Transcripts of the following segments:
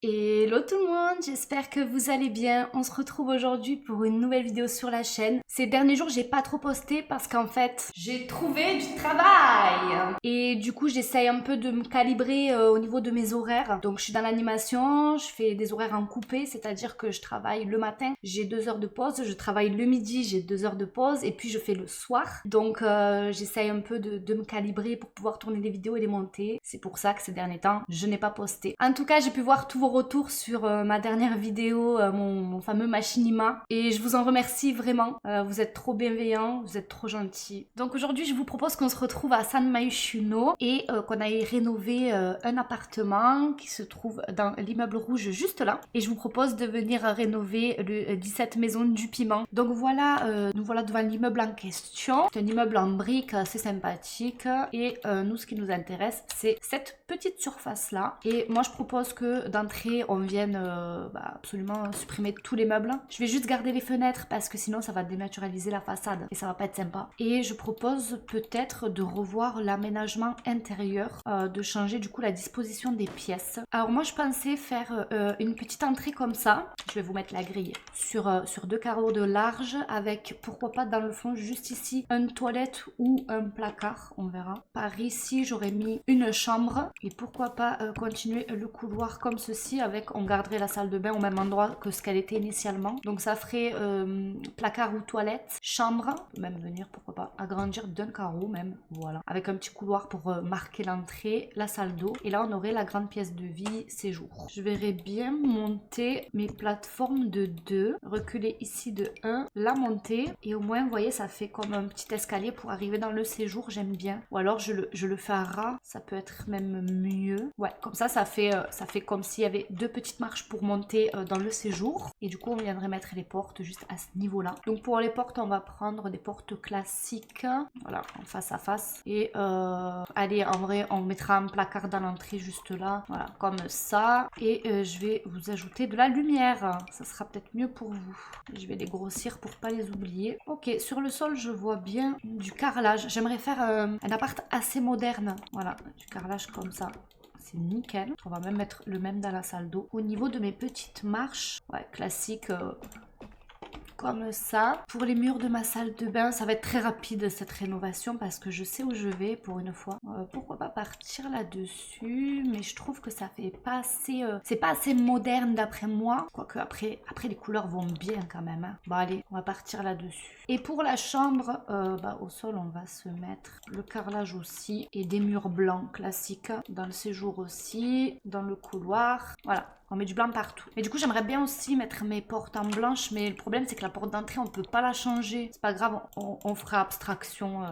Hello tout le monde, j'espère que vous allez bien. On se retrouve aujourd'hui pour une nouvelle vidéo sur la chaîne. Ces derniers jours, j'ai pas trop posté parce qu'en fait, j'ai trouvé du travail. Et du coup, j'essaye un peu de me calibrer au niveau de mes horaires. Donc, je suis dans l'animation, je fais des horaires en coupé, c'est-à-dire que je travaille le matin, j'ai 2 heures de pause, je travaille le midi, j'ai 2 heures de pause, et puis je fais le soir. Donc, j'essaye un peu de me calibrer pour pouvoir tourner des vidéos et les monter. C'est pour ça que ces derniers temps, je n'ai pas posté. En tout cas, j'ai pu voir tous vos retours sur ma dernière vidéo, mon fameux machinima, et je vous en remercie vraiment. Vous êtes trop bienveillants, vous êtes trop gentils. Donc aujourd'hui, je vous propose qu'on se retrouve à San Myshuno et qu'on aille rénover un appartement qui se trouve dans l'immeuble rouge juste là. Et je vous propose de venir rénover le 17 Maison du Piment. Donc voilà, nous voilà devant l'immeuble en question. C'est un immeuble en briques assez sympathique. Et nous, ce qui nous intéresse, c'est cette petite surface là. Et moi, je propose que d'entrée, on vienne absolument supprimer tous les meubles. Je vais juste garder les fenêtres parce que sinon, ça va dénaturaliser la façade et ça va pas être sympa. Et je propose peut-être de revoir l'aménagement intérieur, de changer du coup la disposition des pièces. Alors moi, je pensais faire une petite entrée comme ça. Je vais vous mettre la grille sur 2 carreaux de large avec, pourquoi pas dans le fond, juste ici, une toilette ou un placard, on verra. Par ici, j'aurais mis une chambre et pourquoi pas continuer le couloir comme ceci avec, on garderait la salle de bain au même endroit que ce qu'elle était initialement. Donc ça ferait placard ou toilette, chambre, on peut même venir, pourquoi pas, agrandir d'un carreau même, voilà. Avec un petit couloir pour marquer l'entrée, la salle d'eau. Et là, on aurait la grande pièce de vie, séjour. Je verrais bien monter mes plateformes de 2, reculer ici de 1, la monter. Et au moins, vous voyez, ça fait comme un petit escalier pour arriver dans le séjour, j'aime bien. Ou alors, je le fais à ras, ça peut être même mieux. Ouais, comme ça fait comme s'il y avait 2 petites marches pour monter dans le séjour. Et du coup, on viendrait mettre les portes juste à ce niveau-là. Donc pour les portes, on va prendre des portes classiques. Voilà, en face à face. Et allez, en vrai, on mettra un placard dans l'entrée juste là. Voilà, comme ça. Et je vais vous ajouter de la lumière. Ça sera peut-être mieux pour vous. Je vais les grossir pour pas les oublier. Ok, sur le sol, je vois bien du carrelage. J'aimerais faire un appart assez moderne. Voilà, du carrelage comme ça. C'est nickel. On va même mettre le même dans la salle d'eau. Au niveau de mes petites marches, ouais, classique, comme ça. Pour les murs de ma salle de bain, ça va être très rapide cette rénovation parce que je sais où je vais pour une fois. Pourquoi pas partir là-dessus, mais je trouve que ça fait pas assez... c'est pas assez moderne d'après moi. Quoique après les couleurs vont bien quand même. Hein. Bon allez, on va partir là-dessus. Et pour la chambre, au sol on va se mettre le carrelage aussi et des murs blancs classiques. Dans le séjour aussi, dans le couloir. Voilà. On met du blanc partout. Mais du coup, j'aimerais bien aussi mettre mes portes en blanche. Mais le problème, c'est que la porte d'entrée, on peut pas la changer. C'est pas grave, on fera abstraction.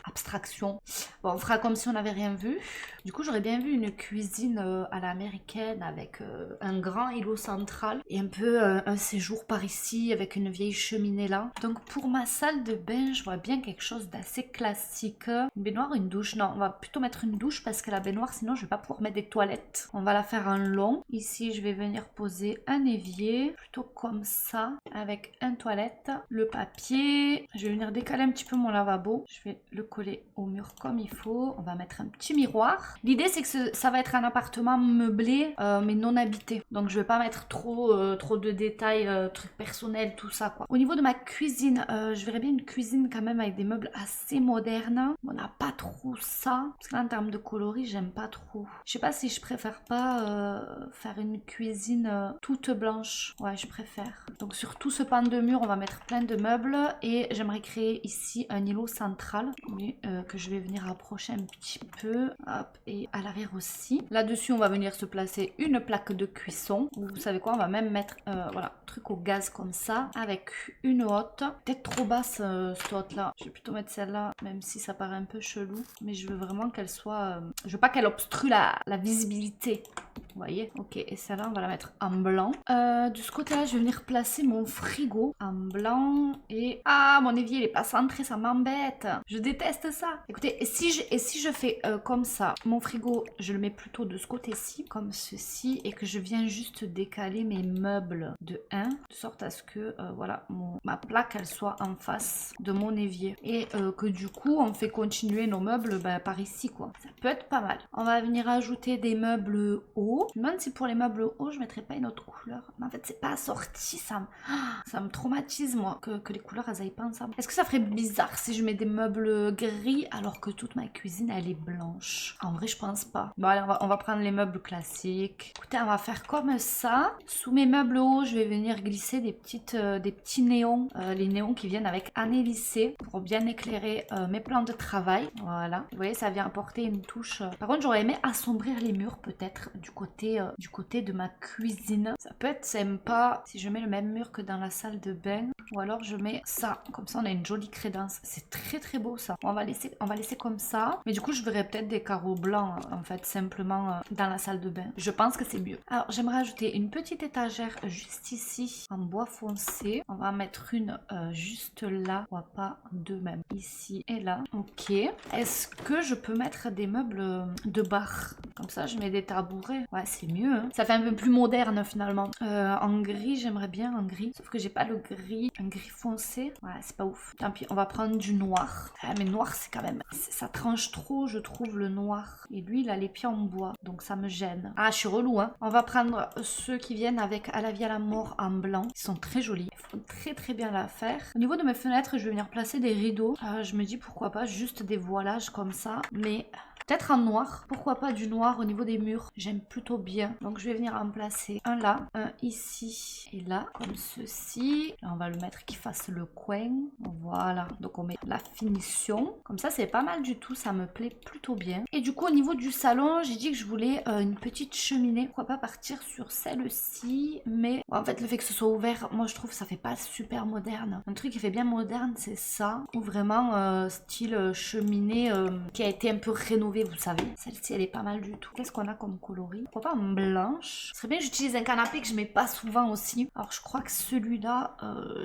Abstraction. Bon, on fera comme si on n'avait rien vu. Du coup, j'aurais bien vu une cuisine à l'américaine avec un grand îlot central. Et un peu un séjour par ici avec une vieille cheminée là. Donc, pour ma salle de bain, je vois bien quelque chose d'assez classique. Une baignoire, une douche. Non, on va plutôt mettre une douche parce que la baignoire, sinon, je vais pas pouvoir mettre des toilettes. On va la faire en long. Ici, je vais venir poser un évier, plutôt comme ça, avec une toilette, le papier. Je vais venir décaler un petit peu mon lavabo. Je vais le coller au mur comme il faut. On va mettre un petit miroir. L'idée, c'est que ça va être un appartement meublé, mais non habité. Donc, je vais pas mettre trop de détails, trucs personnels, tout ça, quoi. Au niveau de ma cuisine, je verrais bien une cuisine quand même avec des meubles assez modernes. On n'a pas trop ça. Parce que là, en termes de coloris, j'aime pas trop. Je sais pas si je préfère pas... faire une cuisine toute blanche. Ouais, je préfère. Donc sur tout ce pan de mur, on va mettre plein de meubles et j'aimerais créer ici un îlot central, mais que je vais venir approcher un petit peu. Hop, et à l'arrière aussi. Là-dessus, on va venir se placer une plaque de cuisson. Vous savez quoi, on va même mettre voilà, truc au gaz comme ça avec une hotte. Peut-être trop basse cette hotte là. Je vais plutôt mettre celle-là, même si ça paraît un peu chelou. Mais je veux vraiment qu'elle soit... je veux pas qu'elle obstrue la visibilité. Vous voyez? Ok, et celle-là, on va la mettre en blanc. De ce côté-là, je vais venir placer mon frigo en blanc. Et... ah, mon évier, il est pas centré, ça m'embête. Je déteste ça. Écoutez, et si je fais comme ça, mon frigo, je le mets plutôt de ce côté-ci, comme ceci, et que je viens juste décaler mes meubles de 1, de sorte à ce que, voilà, ma plaque, elle soit en face de mon évier. Et que du coup, on fait continuer nos meubles par ici, quoi. Ça peut être pas mal. On va venir ajouter des meubles hauts. Je me demande si si pour les meubles hauts, je mettrais pas une autre couleur. Mais en fait, c'est pas assorti, ça me traumatise, moi, que les couleurs, elles aillent pas ensemble. Est-ce que ça ferait bizarre si je mets des meubles gris alors que toute ma cuisine, elle est blanche? En vrai, je pense pas. Bon, allez, on va prendre les meubles classiques. Écoutez, on va faire comme ça. Sous mes meubles hauts, je vais venir glisser des petits néons. Les néons qui viennent avec Année Lycée pour bien éclairer mes plans de travail. Voilà. Vous voyez, ça vient apporter une touche. Par contre, j'aurais aimé assombrir les murs peut-être du côté de ma cuisine. Ça peut être sympa si je mets le même mur que dans la salle de bain. Ou alors je mets ça. Comme ça, on a une jolie crédence. C'est très très beau ça. On va laisser comme ça. Mais du coup, je verrais peut-être des carreaux blancs en fait, simplement dans la salle de bain. Je pense que c'est mieux. Alors, j'aimerais ajouter une petite étagère juste ici en bois foncé. On va en mettre une juste là. On va pas deux même. Ici et là. Ok. Est-ce que je peux mettre des meubles de bar? Comme ça, je mets des tabourets. Ouais, c'est mieux. Hein. Ça fait un peu plus moderne finalement. En gris, j'aimerais bien en gris. Sauf que j'ai pas le gris. Un gris foncé. Ouais, c'est pas ouf. Tant pis, on va prendre du noir. Ah, mais noir, c'est quand même... Ça tranche trop, je trouve, le noir. Et lui, il a les pieds en bois. Donc ça me gêne. Ah, je suis relou, hein. On va prendre ceux qui viennent avec À la vie à la mort en blanc. Ils sont très jolis. Il faut très très bien la faire. Au niveau de mes fenêtres, je vais venir placer des rideaux. Je me dis pourquoi pas juste des voilages comme ça. Mais... peut-être en noir, pourquoi pas du noir au niveau des murs, j'aime plutôt bien. Donc je vais venir en placer un là, un ici et là, comme ceci. Là on va le mettre qui fasse le coin, voilà. Donc on met la finition, comme ça c'est pas mal du tout, ça me plaît plutôt bien. Et du coup au niveau du salon, j'ai dit que je voulais une petite cheminée, pourquoi pas partir sur celle-ci, mais en fait le fait que ce soit ouvert, moi je trouve que ça fait pas super moderne. Un truc qui fait bien moderne c'est ça, ou vraiment style cheminée qui a été un peu rénovée. Vous savez, celle-ci elle est pas mal du tout. Qu'est-ce qu'on a comme coloris? Pourquoi pas en blanche? Ce serait bien que j'utilise un canapé que je mets pas souvent aussi. Alors je crois que celui-là,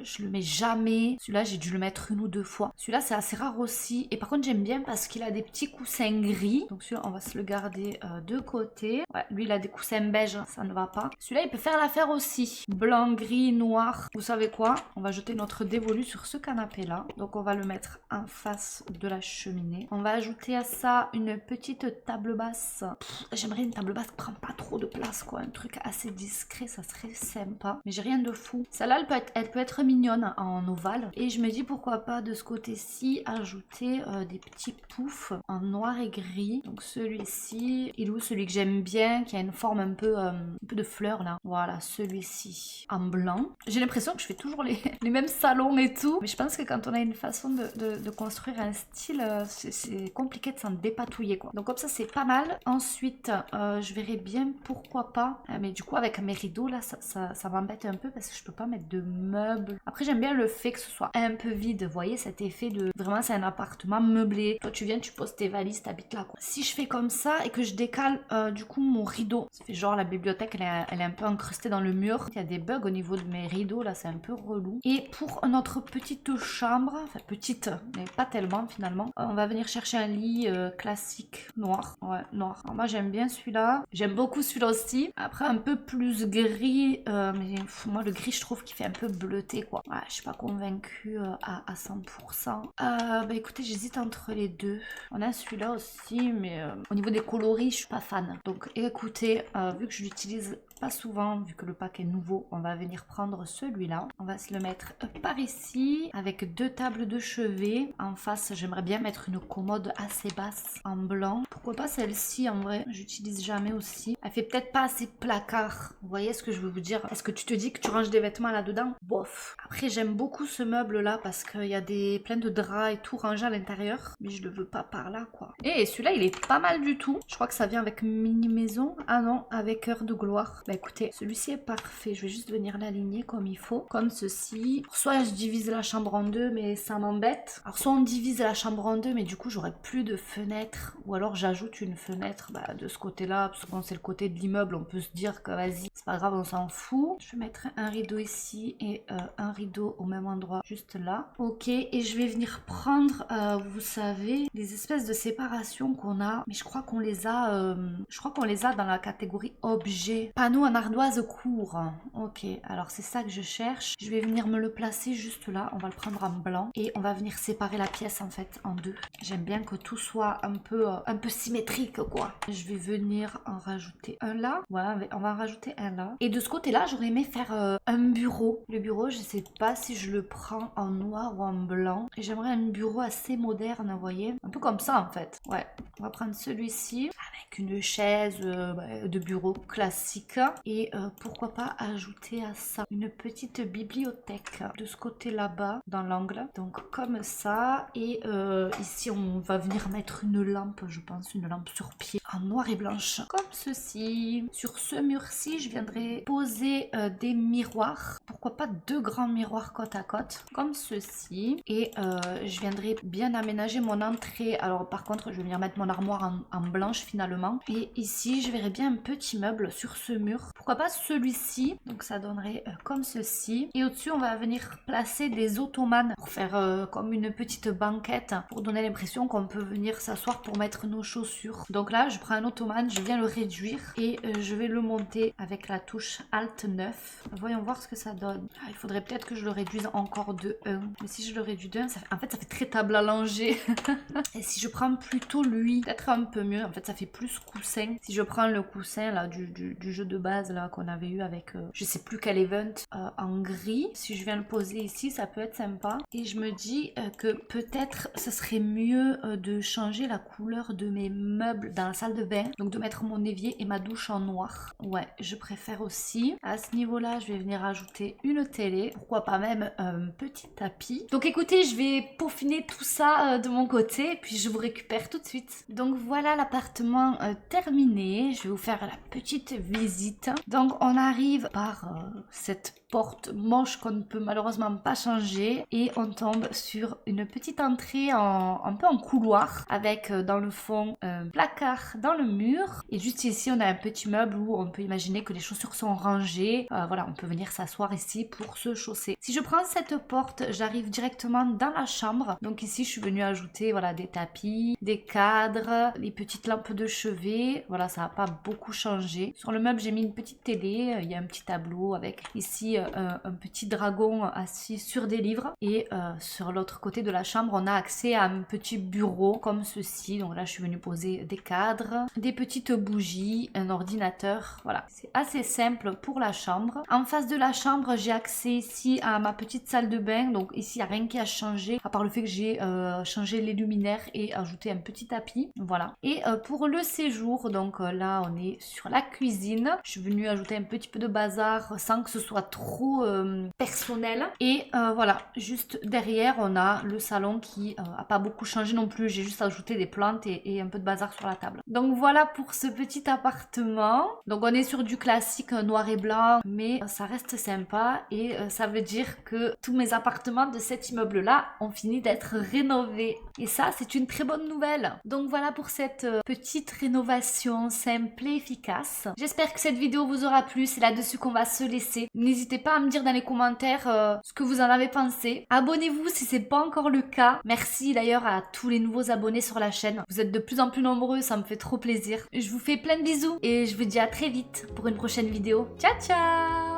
je le mets jamais. Celui-là j'ai dû le mettre une ou deux fois. Celui-là c'est assez rare aussi. Et par contre j'aime bien parce qu'il a des petits coussins gris. Donc celui-là on va se le garder de côté. Ouais, lui il a des coussins beige, ça ne va pas. Celui-là il peut faire l'affaire aussi. Blanc, gris, noir. Vous savez quoi? On va jeter notre dévolu sur ce canapé-là. Donc on va le mettre en face de la cheminée. On va ajouter à ça une petite table basse. J'aimerais une table basse qui prend pas trop de place quoi, un truc assez discret, ça serait sympa. Mais j'ai rien de fou. Celle-là elle peut être mignonne en ovale. Et je me dis pourquoi pas de ce côté-ci ajouter des petits poufs en noir et gris. Donc celui-ci, il est où celui que j'aime bien, qui a une forme un peu de fleur là. Voilà, celui-ci en blanc. J'ai l'impression que je fais toujours les mêmes salons et tout. Mais je pense que quand on a une façon de construire un style, c'est compliqué de s'en dépatouiller quoi. Donc comme ça c'est pas mal. Ensuite je verrai bien pourquoi pas. Mais du coup avec mes rideaux là ça m'embête un peu parce que je peux pas mettre de meubles. Après j'aime bien le fait que ce soit un peu vide. Vous voyez cet effet de vraiment c'est un appartement meublé. Toi tu viens, tu poses tes valises, t'habites là quoi. Si je fais comme ça et que je décale du coup mon rideau, ça fait genre la bibliothèque elle est un peu incrustée dans le mur. Il y a des bugs au niveau de mes rideaux là, c'est un peu relou. Et pour notre petite chambre, enfin petite mais pas tellement finalement, on va venir chercher un lit classique noir. Ouais, noir. Alors moi j'aime bien celui-là. J'aime beaucoup celui-là aussi. Après un peu plus gris. Mais moi le gris je trouve qu'il fait un peu bleuté quoi. Ouais, je suis pas convaincue à 100%. Bah écoutez, j'hésite entre les deux. On a celui-là aussi, mais au niveau des coloris, je suis pas fan. Donc écoutez, vu que je l'utilise pas souvent, vu que le pack est nouveau, on va venir prendre celui-là. On va se le mettre par ici, avec deux tables de chevet. En face, j'aimerais bien mettre une commode assez basse en blanc. Pourquoi pas celle-ci en vrai, j'utilise jamais aussi. Elle fait peut-être pas assez placard. Vous voyez ce que je veux vous dire? Est-ce que tu te dis que tu ranges des vêtements là-dedans? Bof. Après, j'aime beaucoup ce meuble-là parce qu'il y a plein de draps et tout rangé à l'intérieur. Mais je le veux pas par là quoi. Et celui-là, il est pas mal du tout. Je crois que ça vient avec Mini Maison. Ah non, avec Heure de Gloire. Bah écoutez, celui-ci est parfait. Je vais juste venir l'aligner comme il faut. Comme ceci. Soit je divise la chambre en deux, mais ça m'embête. Alors soit on divise la chambre en deux, mais du coup j'aurai plus de fenêtres. Ou alors j'ajoute une fenêtre de ce côté-là. Parce que bon, c'est le côté de l'immeuble. On peut se dire que vas-y, c'est pas grave, on s'en fout. Je vais mettre un rideau ici et un rideau au même endroit, juste là. Ok, et je vais venir prendre, vous savez, les espèces de séparation qu'on a. Mais je crois qu'on les a dans la catégorie objet. Panneau panneau en ardoise court. Ok, alors c'est ça que je cherche. Je vais venir me le placer juste là. On va le prendre en blanc et on va venir séparer la pièce en fait en deux. J'aime bien que tout soit un peu symétrique quoi. Je vais venir en rajouter un là. Voilà, on va en rajouter un là. Et de ce côté-là, j'aurais aimé faire un bureau. Le bureau, je sais pas si je le prends en noir ou en blanc. Et j'aimerais un bureau assez moderne, vous voyez. Un peu comme ça en fait. Ouais, on va prendre celui-ci avec une chaise de bureau classique. Et pourquoi pas ajouter à ça une petite bibliothèque de ce côté là-bas dans l'angle. Donc comme ça. Et ici, on va venir mettre une lampe, je pense, une lampe sur pied en noir et blanche. Comme ceci. Sur ce mur-ci, je viendrai poser des miroirs. Pourquoi pas 2 grands miroirs côte à côte. Comme ceci. Et je viendrai bien aménager mon entrée. Alors par contre, je vais venir mettre mon armoire en blanche finalement. Et ici, je verrai bien un petit meuble sur ce mur. Pourquoi pas celui-ci. Donc ça donnerait comme ceci. Et au-dessus, on va venir placer des ottomanes pour faire comme une petite banquette. Pour donner l'impression qu'on peut venir s'asseoir pour mettre nos chaussures. Donc là, je prends un ottomane, je viens le réduire. Et je vais le monter avec la touche Alt 9. Voyons voir ce que ça donne. Ah, il faudrait peut-être que je le réduise encore de 1. Mais si je le réduis de 1, en fait ça fait très table à langer. Et si je prends plutôt lui, peut-être un peu mieux. En fait ça fait plus coussin. Si je prends le coussin là du jeu de base là qu'on avait eu avec je sais plus quel event en gris. Si je viens le poser ici, ça peut être sympa. Et je me dis que peut-être ce serait mieux de changer la couleur de mes meubles dans la salle de bain. Donc de mettre mon évier et ma douche en noir. Ouais, je préfère aussi. À ce niveau-là, je vais venir ajouter une télé. Pourquoi pas même un petit tapis. Donc écoutez, je vais peaufiner tout ça de mon côté. Puis je vous récupère tout de suite. Donc voilà l'appartement terminé. Je vais vous faire la petite visite. Donc on arrive par cette porte moche qu'on ne peut malheureusement pas changer. Et on tombe sur une petite entrée un peu en couloir. Avec dans le fond un placard dans le mur. Et juste ici, on a un petit meuble où on peut imaginer que les chaussures sont rangées. Voilà, on peut venir s'asseoir ici pour se chausser. Si je prends cette porte, j'arrive directement dans la chambre. Donc ici, je suis venue ajouter voilà, des tapis, des cadres, les petites lampes de chevet. Voilà, ça n'a pas beaucoup changé. Sur le meuble, j'ai mis une petite télé. Il y a un petit tableau avec ici un petit dragon assis sur des livres. Et sur l'autre côté de la chambre, on a accès à un petit bureau comme ceci. Donc là, je suis venue poser des cadres, des petites bougies, un ordinateur. Voilà, c'est assez simple pour la chambre. En face de la chambre, j'ai accès ici à ma petite salle de bain. Donc ici, il n'y a rien qui a changé, à part le fait que j'ai changé les luminaires et ajouté un petit tapis. Voilà. Et pour le séjour, donc là, on est sur la cuisine. Je suis venue ajouter un petit peu de bazar sans que ce soit trop personnel. Et voilà, juste derrière, on a le salon qui n'a pas beaucoup changé non plus. J'ai juste ajouté des plantes et un peu de bazar sur la table. Donc voilà pour ce petit appartement. Donc on est sur du classique noir et blanc, mais ça reste sympa et ça veut dire que tous mes appartements de cet immeuble là ont fini d'être rénovés. Et ça, c'est une très bonne nouvelle. Donc voilà pour cette petite rénovation simple et efficace. J'espère que cette vidéo vous aura plu. C'est là-dessus qu'on va se laisser. N'hésitez pas à me dire dans les commentaires ce que vous en avez pensé. Abonnez-vous si c'est pas encore le cas. Merci d'ailleurs à tous les nouveaux abonnés sur la chaîne. Vous êtes de plus en plus nombreux, ça me fait trop plaisir. Je vous fais plein de bisous et je vous dis à très vite pour une prochaine vidéo. Ciao ciao!